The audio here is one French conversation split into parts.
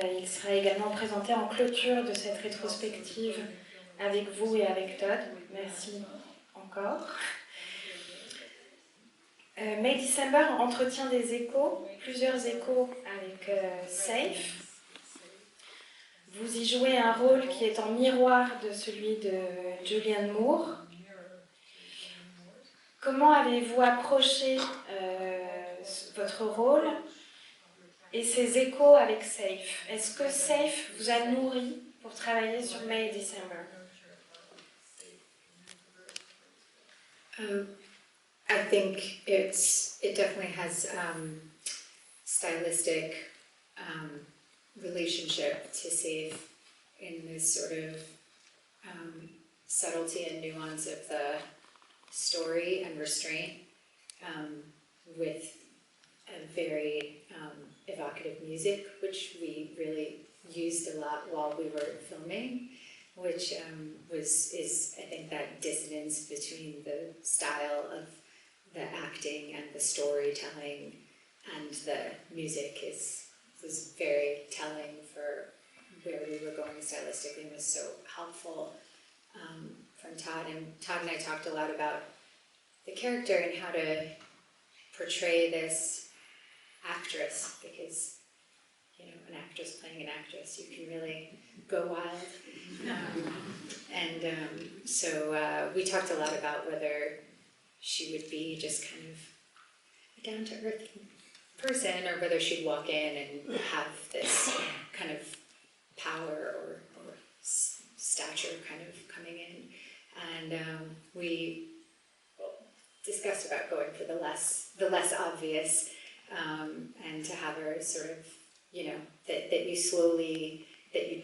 Il sera également présenté en clôture de cette rétrospective avec vous et avec Todd. Merci encore. May December entretient des échos, plusieurs échos avec Safe. Vous y jouez un rôle qui est en miroir de celui de Julianne Moore. Comment avez-vous approché votre rôle et ses échos avec Safe? Est-ce que Safe vous a nourri pour travailler sur May et December? I think it definitely has stylistic relationship to Safe in this sort of subtlety and nuance of the story and restraint, with a very evocative music, which we really used a lot while we were filming, which is I think that dissonance between the style of the acting and the storytelling and the music was very telling for where we were going stylistically, and was so helpful from Todd. And Todd and I talked a lot about the character and how to portray this actress, because an actress playing an actress, you can really go wild. So we talked a lot about whether she would be just kind of a down-to-earth person, or whether she'd walk in and have this kind of power or stature kind of coming in. And we discussed about going for the less obvious, and to have her sort of, that you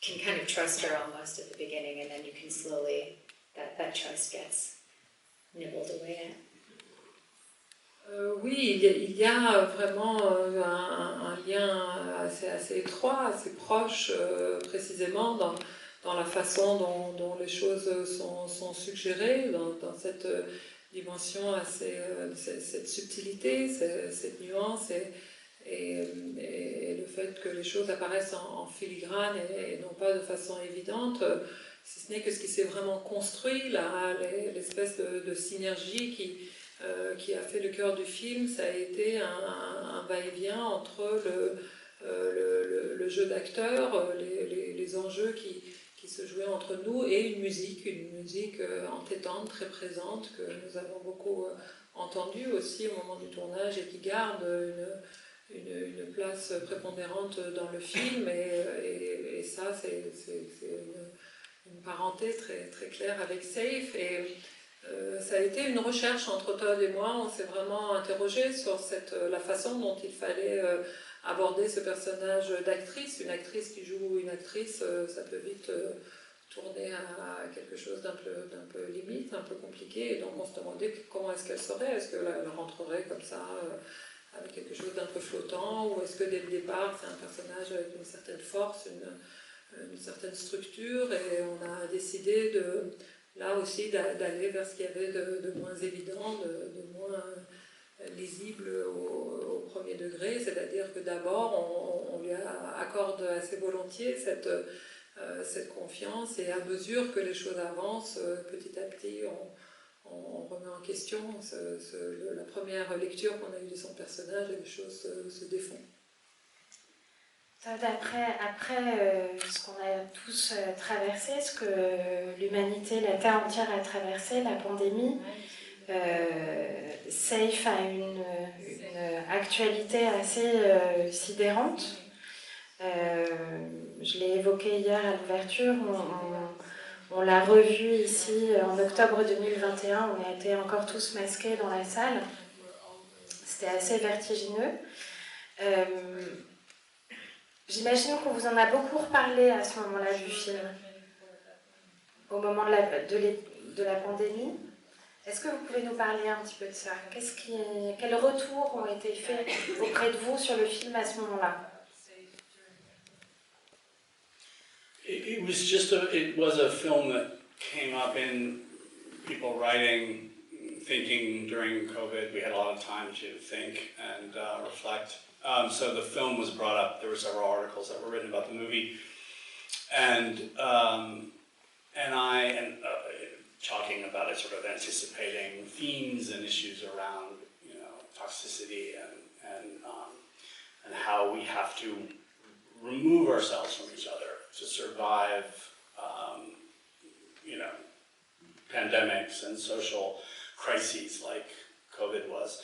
can kind of trust her almost at the beginning, and then you can slowly, that trust gets nibbled away at. Oui, il y a vraiment un lien assez étroit, assez proche, précisément dans la façon dont les choses sont suggérées, dans cette dimension cette subtilité, cette nuance et le fait que les choses apparaissent en filigrane et non pas de façon évidente, si ce n'est que ce qui s'est vraiment construit, l'espèce de synergie qui a fait le cœur du film, ça a été un va-et-vient entre le jeu d'acteurs, les enjeux qui se jouaient entre nous, et une musique entêtante, très présente, que nous avons beaucoup entendue aussi au moment du tournage et qui garde une place prépondérante dans le film, et ça c'est une parenté très, très claire avec Safe. Et ça a été une recherche entre Todd et moi. On s'est vraiment interrogé sur la façon dont il fallait aborder ce personnage d'actrice. Une actrice qui joue une actrice, ça peut vite tourner à quelque chose d'un peu limite, un peu compliqué. Et donc on se demandait comment est-ce qu'elle serait. Est-ce qu'elle rentrerait comme ça avec quelque chose d'un peu flottant, ou est-ce que dès le départ c'est un personnage avec une certaine force, une certaine structure, et on a décidé là aussi d'aller vers ce qu'il y avait de moins évident, de moins lisible au premier degré, c'est-à-dire que d'abord on lui accorde assez volontiers cette confiance, et à mesure que les choses avancent, petit à petit on remet en question la première lecture qu'on a eue de son personnage, et les choses se défont. Après ce qu'on a tous traversé, ce que l'humanité, la Terre entière a traversé, la pandémie, Safe a une actualité assez sidérante. Je l'ai évoqué hier à l'ouverture, on l'a revu ici en octobre 2021, on a été encore tous masqués dans la salle. C'était assez vertigineux. J'imagine qu'on vous en a beaucoup reparlé à ce moment-là du film, au moment de la pandémie. Est-ce que vous pouvez nous parler un petit peu de ça? Quels retours ont été faits auprès de vous sur le film à ce moment-là? It was a film that came up in people writing thinking during COVID. We had a lot of time to think and reflect. So the film was brought up. There were several articles that were written about the movie, and talking about it, sort of anticipating themes and issues around, you know, toxicity and how we have to remove ourselves from each other to survive, you know, pandemics and social crises like COVID was.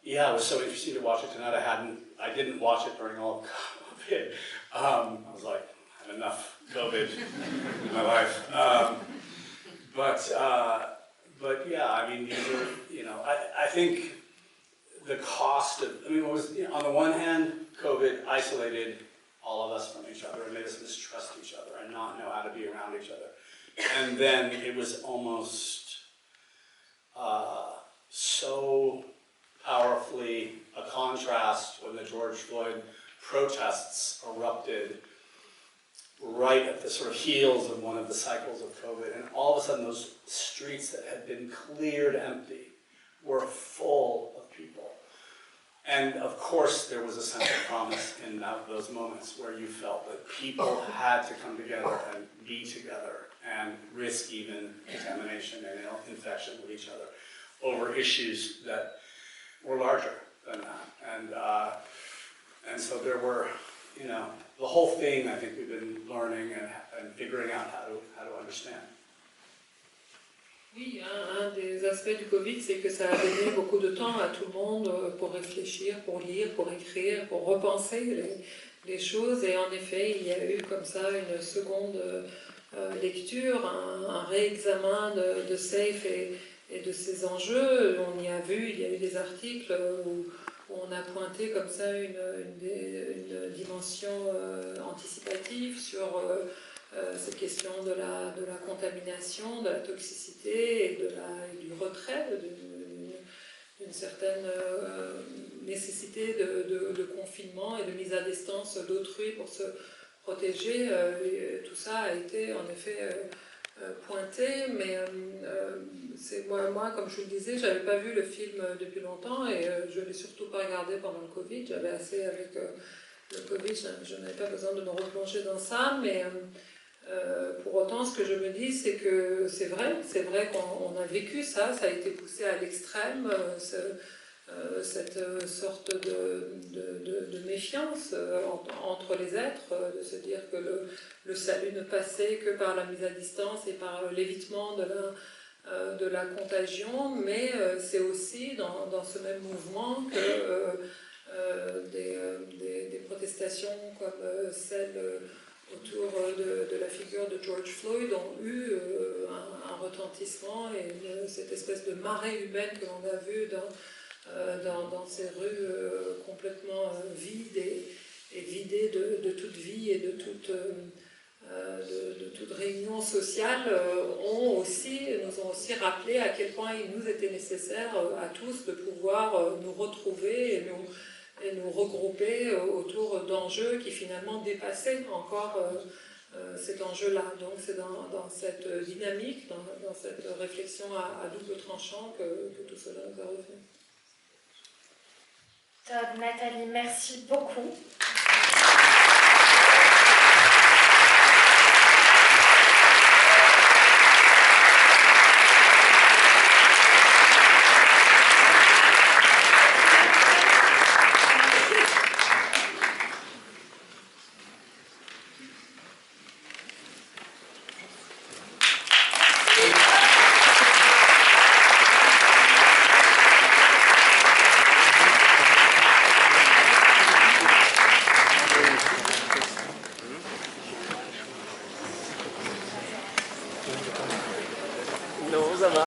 Yeah, it was so interesting to watch it tonight. I didn't watch it during all of COVID. I was like, I have enough COVID in my life. But yeah, I mean, these are, you know, I think the cost of, I mean, what was, you know, on the one hand, COVID isolated all of us from each other and made us mistrust each other and not know how to be around each other. And then it was almost so powerfully a contrast when the George Floyd protests erupted right at the sort of heels of one of the cycles of COVID. And all of a sudden those streets that had been cleared empty were full of people. And of course there was a sense of promise in those moments where you felt that people had to come together and be together and risk even contamination and infection with each other over issues that were larger than that. And so there were, you know, the whole thing I think we've been learning and figuring out how to understand. Oui, un des aspects du Covid, c'est que ça a donné beaucoup de temps à tout le monde pour réfléchir, pour lire, pour écrire, pour repenser les choses. Et en effet, il y a eu comme ça une seconde lecture, un réexamen de SAFE et de ses enjeux. On y a vu, il y a eu des articles où on a pointé comme ça une dimension anticipative sur cette question de la contamination, de la toxicité et du retrait, d'une certaine nécessité de confinement et de mise à distance d'autrui pour se protéger. Et tout ça a été en effet pointé, mais c'est moi, comme je vous le disais, j'avais pas vu le film depuis longtemps et je l'ai surtout pas regardé pendant le Covid. J'avais assez avec le Covid, je n'avais pas besoin de me replonger dans ça, mais pour autant, ce que je me dis, c'est que c'est vrai qu'on a vécu ça, ça a été poussé à l'extrême, cette sorte de méfiance entre les êtres, de se dire que le salut ne passait que par la mise à distance et par l'évitement de la contagion, mais c'est aussi dans ce même mouvement que des protestations comme celle autour de la figure de George Floyd ont eu un retentissement et cette espèce de marée humaine que l'on a vue dans ces rues complètement vides et vidées de toute vie et de toute réunion sociale nous ont aussi rappelé à quel point il nous était nécessaire à tous de pouvoir nous retrouver et nous regrouper autour d'enjeux qui finalement dépassaient encore cet enjeu-là. Donc c'est dans cette dynamique, dans cette réflexion à double tranchant que tout cela nous a revenu. Todd, Nathalie, merci beaucoup.